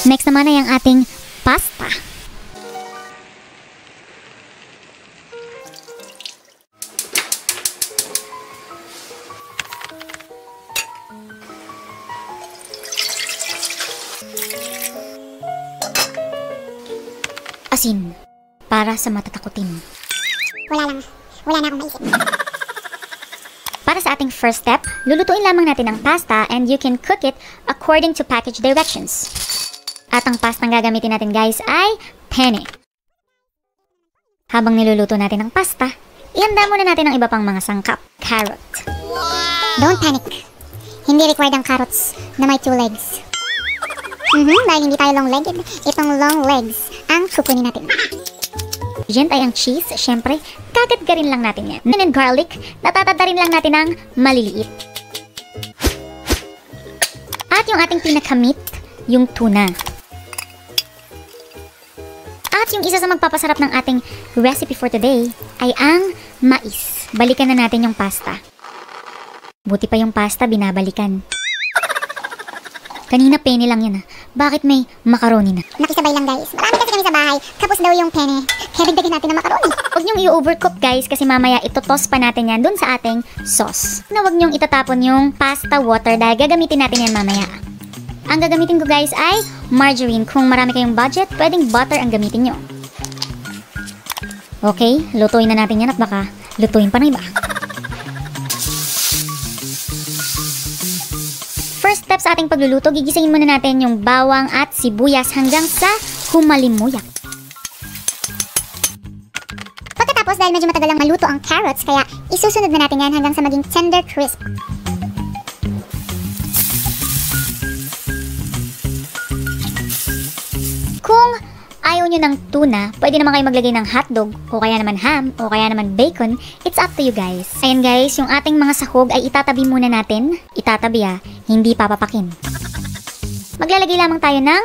Next naman ay ang ating pasta. Asin, para sa matatakutin. Wala na akong maisip. Para sa ating first step, lulutuin lamang natin ang pasta and you can cook it according to package directions. At ang pastang gagamitin natin guys ay penne. Habang niluluto natin ang pasta, ihanda muna natin ang iba pang mga sangkap. Carrot. Don't panic. Hindi required ang carrots na may 2 legs. Dahil hindi tayo long-legged, itong long legs ang kukunin natin. Ingredient ay ang cheese, syempre, kagat-garin lang natin yan. And garlic, natatadarin lang natin ng maliliit. At yung ating pinakamit, yung tuna. At yung isa sa magpapasarap ng ating recipe for today ay ang mais. Balikan na natin yung pasta. Buti pa yung pasta binabalikan. Kanina penne lang yan ah. Bakit may macaroni na? Nakisabay lang guys. Marami kasi kami sa bahay. Tapos daw yung penne. Kaya dagdagan natin ng macaroni. Huwag niyong i-overcook guys kasi mamaya itotos pa natin yan dun sa ating sauce. Na huwag niyong itatapon yung pasta water dahil gagamitin natin yan mamaya. Ang gagamitin ko guys ay margarine. Kung marami kayong budget, pwedeng butter ang gamitin nyo. Okay, lutuin na natin yan at baka lutuin pa ng iba. First step sa ating pagluluto, gigisahin muna natin yung bawang at sibuyas hanggang sa humalimuyak. Pagkatapos, dahil medyo matagal lang maluto ang carrots, kaya isusunod na natin yan hanggang sa maging tender crisp. Kung ayaw nyo ng tuna, pwede naman kayo maglagay ng hotdog, o kaya naman ham, o kaya naman bacon. It's up to you guys. Ayan guys, yung ating mga sahog ay itatabi muna natin. Itatabi hindi papapakin. Maglalagay lamang tayo ng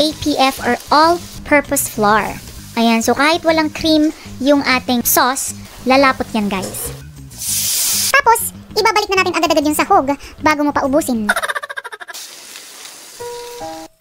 APF or all-purpose flour. Ayan, so kahit walang cream yung ating sauce, lalapot yan guys. Tapos, ibabalik na natin agad-agad yung sahog bago mo pa ubusin.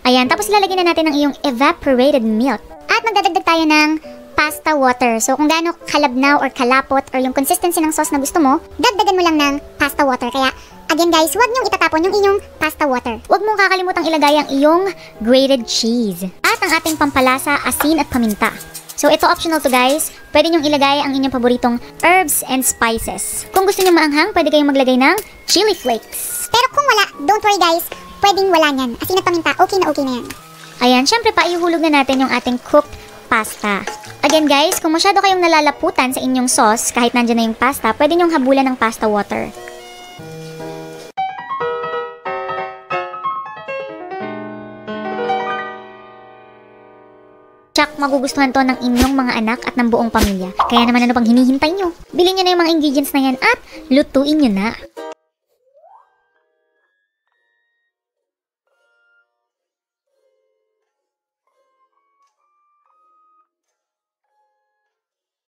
Ayan, tapos lalagyan na natin ang iyong evaporated milk. At magdadagdag tayo ng pasta water. So kung gaano kalabnaw or kalapot or yung consistency ng sauce na gusto mo, dagdagan mo lang ng pasta water. Kaya again guys, huwag niyong itatapon yung inyong pasta water. Huwag mong kakalimutang ilagay ang iyong grated cheese. At ang ating pampalasa, asin at paminta. So ito optional to guys. Pwede niyong ilagay ang inyong paboritong herbs and spices. Kung gusto niyo maanghang, pwede kayong maglagay ng chili flakes. Pero kung wala, don't worry guys. Pwedeng wala niyan. Asin at paminta, okay na yan. Ayan, syempre pa ihulog na natin yung ating cooked pasta. Again guys, kung masyado kayong nalalaputan sa inyong sauce, kahit nandyan na yung pasta, pwede nyong habulan ng pasta water. Tsak, magugustuhan to ng inyong mga anak at ng buong pamilya. Kaya naman ano pang hinihintay nyo? Bilhin nyo na yung mga ingredients na yan at lutuin nyo na.